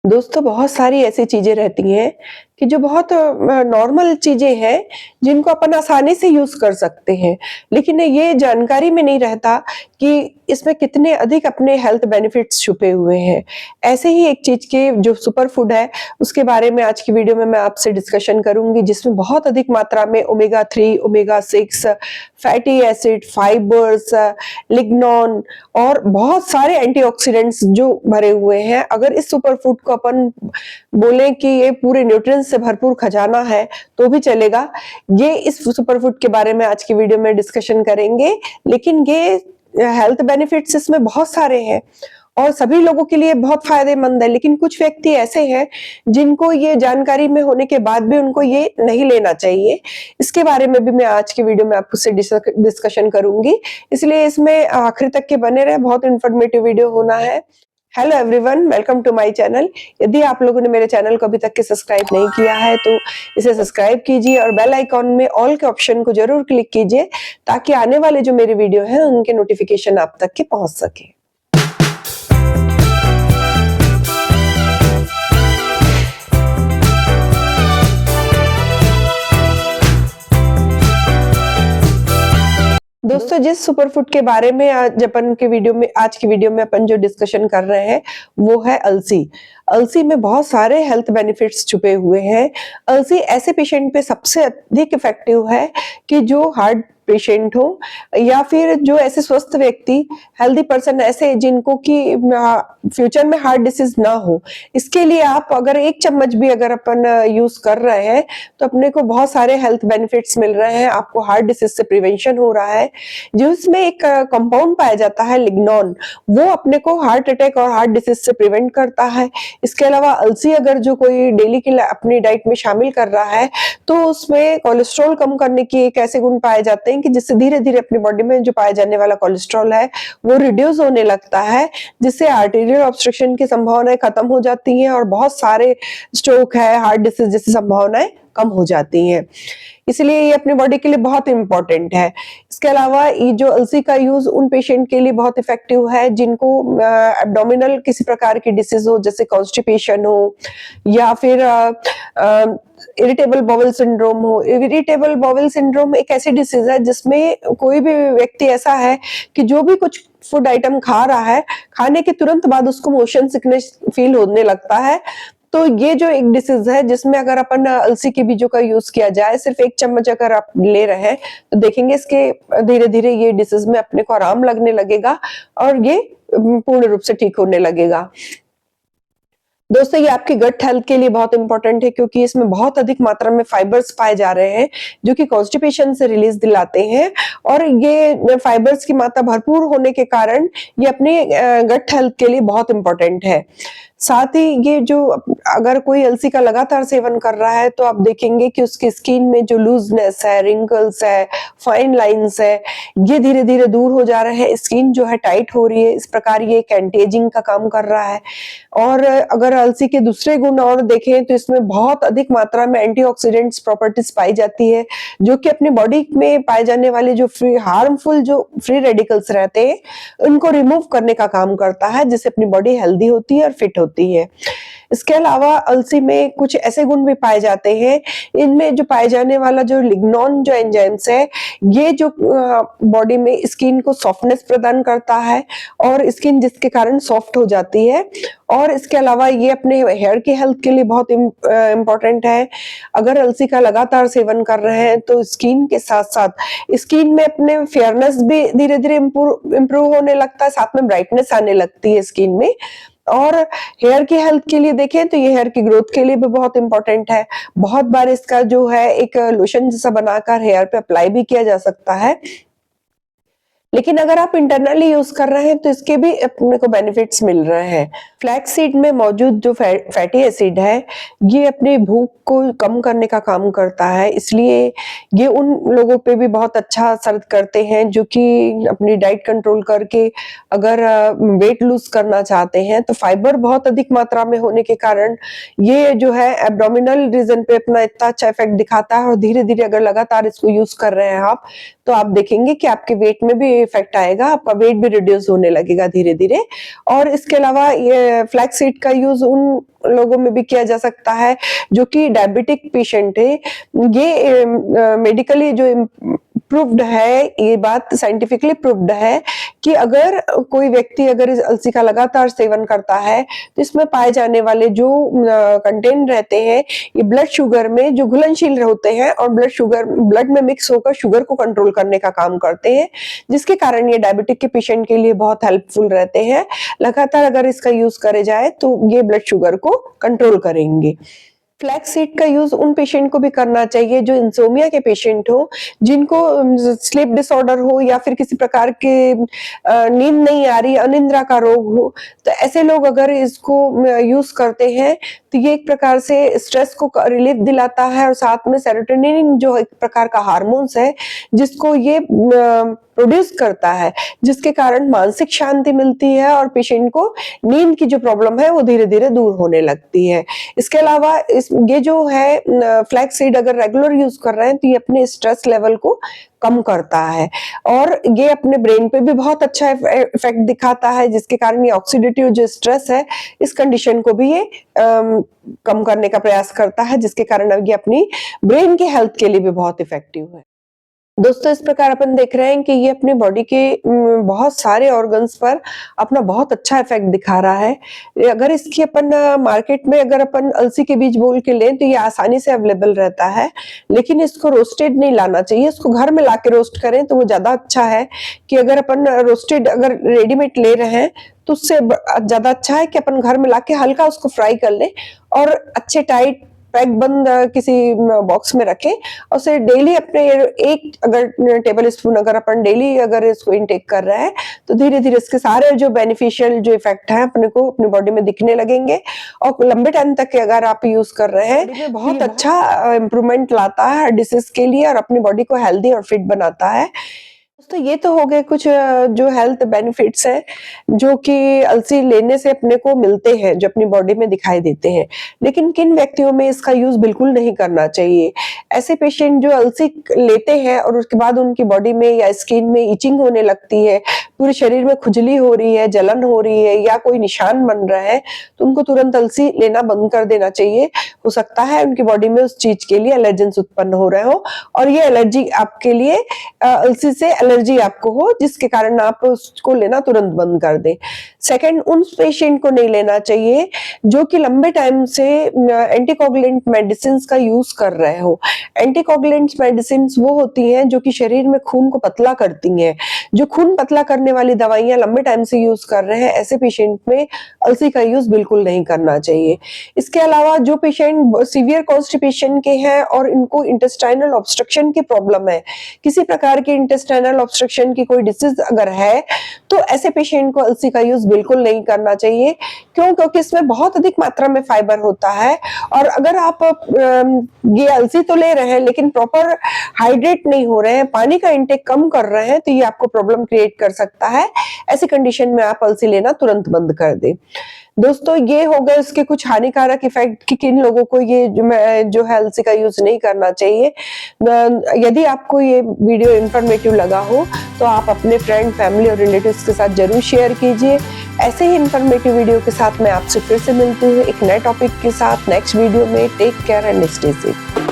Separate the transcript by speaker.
Speaker 1: दोस्तों बहुत सारी ऐसी चीज़ें रहती हैं कि जो बहुत नॉर्मल चीज़ें हैं, जिनको अपन आसानी से यूज़ कर सकते हैं। लेकिन ये जानकारी में नहीं रहता कि इसमें कितने अधिक अपने हेल्थ बेनिफिट्स छुपे हुए हैं। ऐसे ही एक चीज़ के जो सुपर फूड है, उसके बारे में आज की वीडियो में मैं आपसे डिस्कशन करूँगी, जिसमें बहुत अधिक मात्रा में omega 3, omega 6, fatty acid, fibres, lignan और बहुत सारे एंटीऑक्सीडेंट्स जो भरे हुए हैं। अगर इस सुपर फूड को अपन बोलें कि ये पूरे न्यूट्रिएंट्स से भरपूर खजाना है तो भी चलेगा। ये इस सुपर फूड के बारे में आज की वीडियो में डिस्कशन करेंगे, लेकिन ये हेल्थ बेनिफिट्स इसमें बहुत सारे हैं और सभी लोगों के लिए बहुत फायदेमंद है। लेकिन कुछ व्यक्ति ऐसे हैं जिनको ये जानकारी में होने के बाद भी उनको ये नहीं लेना चाहिए। इसके बारे में भी मैं आज की वीडियो में आपसे डिस्कशन करूंगी, इसलिए इसमें आखिर तक के बने रहे। बहुत इंफॉर्मेटिव वीडियो होना है। Hello everyone, welcome to my channel. यदि आप लोगों ने मेरे चैनल को अभी तक के सब्सक्राइब नहीं किया है तो इसे सब्सक्राइब कीजिए और बेल आइकॉन में ऑल के ऑप्शन को जरूर क्लिक कीजिए, ताकि आने वाले जो मेरे वीडियो हैं उनके नोटिफिकेशन आप तक के पहुंच सके। दोस्तों, जिस सुपर फूड के बारे में आज की वीडियो में अपन जो डिस्कशन कर रहे हैं वो है अलसी। अलसी में बहुत सारे हेल्थ बेनिफिट्स छुपे हुए हैं। अलसी ऐसे पेशेंट पे सबसे अधिक इफेक्टिव है कि जो हार्ट पेशेंट हो या फिर जो ऐसे स्वस्थ व्यक्ति, हेल्दी पर्सन ऐसे जिनको कि फ्यूचर में हार्ट डिसीज ना हो। इसके लिए आप अगर 1 चम्मच भी अगर अपन यूज कर रहे हैं तो अपने को बहुत सारे हेल्थ बेनिफिट्स मिल रहे हैं। आपको हार्ट डिसीज से प्रिवेंशन हो रहा है। जिसमें एक कंपाउंड पाया जाता है लिग्नॉन, वो अपने को हार्ट अटैक और हार्ट डिसीज से प्रिवेंट करता है। इसके अलावा अलसी अगर जो कोई डेली की अपनी डाइट में शामिल कर रहा है तो उसमें कोलेस्ट्रॉल कम करने के एक ऐसे गुण पाए जाते हैं कि जिससे धीरे धीरे अपनी बॉडी में जो पाए जाने वाला कोलेस्ट्रॉल है वो रिड्यूस होने लगता है, जिससे आर्टेरियल ऑब्स्ट्रक्शन की संभावनाएं खत्म हो जाती हैं और बहुत सारे स्ट्रोक है, हार्ट डिसीज जैसी संभावनाएं कम हो जाती हैं। इसलिए ये अपनी बॉडी के लिए बहुत इंपॉर्टेंट है। इसके अलावा ये जो अलसी का यूज उन पेशेंट के लिए बहुत इफेक्टिव है जिनको एब्डोमिनल किसी प्रकार की डिसीज हो, जैसे कॉन्स्टिपेशन हो या फिर इरिटेबल बाउल सिंड्रोम हो। इरिटेबल बाउल सिंड्रोम एक ऐसी डिसीज है जिसमें कोई भी व्यक्ति ऐसा है कि जो भी कुछ फूड आइटम खा रहा है, खाने के तुरंत बाद उसको मोशन सिकनेस फील होने लगता है। तो ये जो एक डिसीज है जिसमें अगर अपन अलसी के बीजों का यूज किया जाए, सिर्फ 1 चम्मच अगर आप ले रहे हैं तो देखेंगे इसके धीरे धीरे ये डिसीज में अपने को आराम लगने लगेगा और ये पूर्ण रूप से ठीक होने लगेगा। दोस्तों, ये आपकी गट हेल्थ के लिए बहुत इंपॉर्टेंट है, क्योंकि इसमें बहुत अधिक मात्रा में फाइबर्स पाए जा रहे हैं जो कि कॉन्स्टिपेशन से रिलीज दिलाते हैं। और ये फाइबर्स की मात्रा भरपूर होने के कारण ये अपने गट हेल्थ के लिए बहुत इंपॉर्टेंट है। साथ ही ये जो अगर कोई अलसी का लगातार सेवन कर रहा है तो आप देखेंगे कि उसकी स्किन में जो लूजनेस है, रिंकल्स है, फाइन लाइंस है, ये धीरे धीरे दूर हो जा रहे हैं। स्किन जो है टाइट हो रही है। इस प्रकार ये एक एंटी एजिंग का काम कर रहा है। और अगर अलसी के दूसरे गुण और देखें तो इसमें बहुत अधिक मात्रा में एंटीऑक्सीडेंट्स प्रॉपर्टीज पाई जाती है, जो कि अपनी बॉडी में पाए जाने वाले जो हार्मफुल जो फ्री रेडिकल्स रहते हैं उनको रिमूव करने का काम करता है, जिससे अपनी बॉडी हेल्दी होती है और फिट होती है। इसके अलावा अलसी में कुछ ऐसे गुण भी पाए जाते हैं, इनमें जो पाए जाने वाला जो लिग्नॉन जो एंजाइम्स है, ये जो बॉडी में स्किन को सॉफ्टनेस प्रदान करता है और स्किन जिसके कारण सॉफ्ट हो जाती है। और इसके अलावा ये अपने हेयर की हेल्थ के लिए बहुत इंपॉर्टेंट है। अगर अलसी का लगातार सेवन कर रहे हैं तो स्किन के साथ साथ स्किन में अपने फेयरनेस भी धीरे धीरे इम्प्रूव होने लगता है, साथ में ब्राइटनेस आने लगती है स्किन में। और हेयर की हेल्थ के लिए देखें तो ये हेयर की ग्रोथ के लिए भी बहुत इंपॉर्टेंट है। बहुत बार इसका जो है एक लोशन जैसा बनाकर हेयर पे अप्लाई भी किया जा सकता है। लेकिन अगर आप इंटरनली यूज कर रहे हैं तो इसके भी अपने को बेनिफिट्स मिल रहे हैं। फ्लैक्स सीड में मौजूद जो फैटी एसिड है, ये अपनी भूख को कम करने का काम करता है। इसलिए ये उन लोगों पे भी बहुत अच्छा असर करते हैं जो कि अपनी डाइट कंट्रोल करके अगर वेट लूज करना चाहते हैं। तो फाइबर बहुत अधिक मात्रा में होने के कारण ये जो है एब्डोमिनल रीजन पे अपना इतना अच्छा इफेक्ट दिखाता है। और धीरे धीरे अगर लगातार इसको यूज कर रहे हैं आप, तो आप देखेंगे कि आपके वेट में भी में इफेक्ट आएगा, आपका वेट भी रिड्यूस होने लगेगा धीरे धीरे। और इसके अलावा ये फ्लैक्स सीड का यूज उन लोगों में भी किया जा सकता है जो कि डायबिटिक पेशेंट है। ये मेडिकली जो प्रूव्ड है, ये बात साइंटिफिकली प्रूव्ड है कि अगर कोई व्यक्ति अगर इस अलसी का लगातार सेवन करता है तो इसमें पाए जाने वाले जो कंटेंट रहते हैं ये ब्लड शुगर में जो घुलनशील होते हैं और ब्लड में मिक्स होकर शुगर को कंट्रोल करने का काम करते हैं, जिसके कारण ये डायबिटिक के पेशेंट के लिए बहुत हेल्पफुल रहते हैं। लगातार अगर इसका यूज करे जाए तो ये ब्लड शुगर को कंट्रोल करेंगे। फ्लैक्स सीड का यूज उन पेशेंट को भी करना चाहिए जो इंसोमिया के पेशेंट हो, जिनको स्लीप डिसऑर्डर हो या फिर किसी प्रकार के नींद नहीं आ रही, अनिद्रा का रोग हो। तो ऐसे लोग अगर इसको यूज करते हैं तो ये एक प्रकार से स्ट्रेस को रिलीफ दिलाता है और साथ में सेरोटोनिन जो एक प्रकार का हार्मोन्स है जिसको ये प्रोड्यूस करता है, जिसके कारण मानसिक शांति मिलती है और पेशेंट को नींद की जो प्रॉब्लम है वो धीरे धीरे दूर होने लगती है। इसके अलावा ये जो है फ्लैक्स सीड अगर रेगुलर यूज कर रहे हैं तो ये अपने स्ट्रेस लेवल को कम करता है और ये अपने ब्रेन पे भी बहुत अच्छा इफेक्ट दिखाता है, जिसके कारण ये ऑक्सीडेटिव जो स्ट्रेस है इस कंडीशन को भी ये कम करने का प्रयास करता है, जिसके कारण अब ये अपनी ब्रेन की हेल्थ के लिए भी बहुत इफेक्टिव है। दोस्तों, इस प्रकार अपन देख रहे हैं कि ये अपनी बॉडी के बहुत सारे ऑर्गन्स पर अपना बहुत अच्छा इफेक्ट दिखा रहा है। अगर इसकी अपन मार्केट में अगर अपन अलसी के बीज बोल के लें तो ये आसानी से अवेलेबल रहता है, लेकिन इसको रोस्टेड नहीं लाना चाहिए। इसको घर में लाके रोस्ट करें तो वो ज्यादा अच्छा है कि अगर अपन रोस्टेड अगर रेडीमेड ले रहे हैं तो उससे ज्यादा अच्छा है कि अपन घर में लाके हल्का उसको फ्राई कर लें और अच्छे टाइट पैक बंद किसी बॉक्स में रखें और उसे डेली अपने एक अगर टेबल स्पून अगर अपन डेली अगर इसको इनटेक कर रहे हैं तो धीरे धीरे इसके सारे जो बेनिफिशियल जो इफेक्ट है अपने को अपनी बॉडी में दिखने लगेंगे और लंबे टाइम तक के अगर आप यूज कर रहे हैं बहुत अच्छा इंप्रूवमेंट लाता है डिसीज के लिए और अपनी बॉडी को हेल्दी और फिट बनाता है। तो ये तो हो गए कुछ जो हेल्थ बेनिफिट्स हैं जो कि अलसी लेने से अपने को मिलते हैं, जो अपनी बॉडी में दिखाई देते हैं। लेकिन किन व्यक्तियों में इसका यूज बिल्कुल नहीं करना चाहिए? ऐसे पेशेंट जो अलसी लेते हैं और उसके बाद उनकी बॉडी में या स्किन में इचिंग होने लगती है, पूरे शरीर में खुजली हो रही है, जलन हो रही है या कोई निशान बन रहा है, तो उनको तुरंत अलसी लेना बंद कर देना चाहिए। हो सकता है उनकी बॉडी में उस चीज के लिए एलर्जेंस उत्पन्न हो रहे हो और ये एलर्जी आपके लिए अलसी से एलर्जी आपको हो, जिसके कारण आप उसको लेना तुरंत बंद कर दें। सेकंड, उन पेशेंट को नहीं लेना चाहिए जो कि लंबे टाइम से एंटीकोगुलेंट मेडिसिन का यूज कर रहे हो। एंटीकोगुलेंट मेडिसिन वो होती हैं जो कि शरीर में खून को पतला करती हैं। जो खून पतला करने वाली दवाइयां लंबे टाइम से यूज कर रहे हैं, ऐसे पेशेंट में अलसी का यूज बिल्कुल नहीं करना चाहिए। इसके अलावा जो पेशेंट सीवियर कॉन्स्टिपेशन के हैं और इनको इंटेस्टाइनल ऑब्स्ट्रक्शन की प्रॉब्लम है, किसी प्रकार की इंटेस्टाइनल ऑब्स्ट्रक्शन की कोई डिसीज अगर है, तो ऐसे पेशेंट को अलसी का यूज बिल्कुल नहीं करना चाहिए। क्यों? क्योंकि इसमें बहुत अधिक मात्रा में फाइबर होता है और अगर आप ये अलसी तो ले रहे हैं लेकिन प्रॉपर हाइड्रेट नहीं हो रहे हैं, पानी का इंटेक कम कर रहे हैं, तो ये आपको प्रॉब्लम क्रिएट कर सकता है। ऐसी कंडीशन में आप अलसी लेना तुरंत बंद कर दें। दोस्तों, ये हो गए इसके कुछ हानिकारक इफेक्ट कि किन लोगों को ये जो है अलसी का यूज नहीं करना चाहिए। यदि आपको ये वीडियो इंफॉर्मेटिव लगा हो तो आप अपने फ्रेंड, फैमिली और रिलेटिव्स के साथ जरूर शेयर कीजिए। ऐसे ही इंफॉर्मेटिव वीडियो के साथ मैं आपसे फिर से मिलती हूँ एक नए टॉपिक के साथ नेक्स्ट वीडियो में। Take care and stay safe.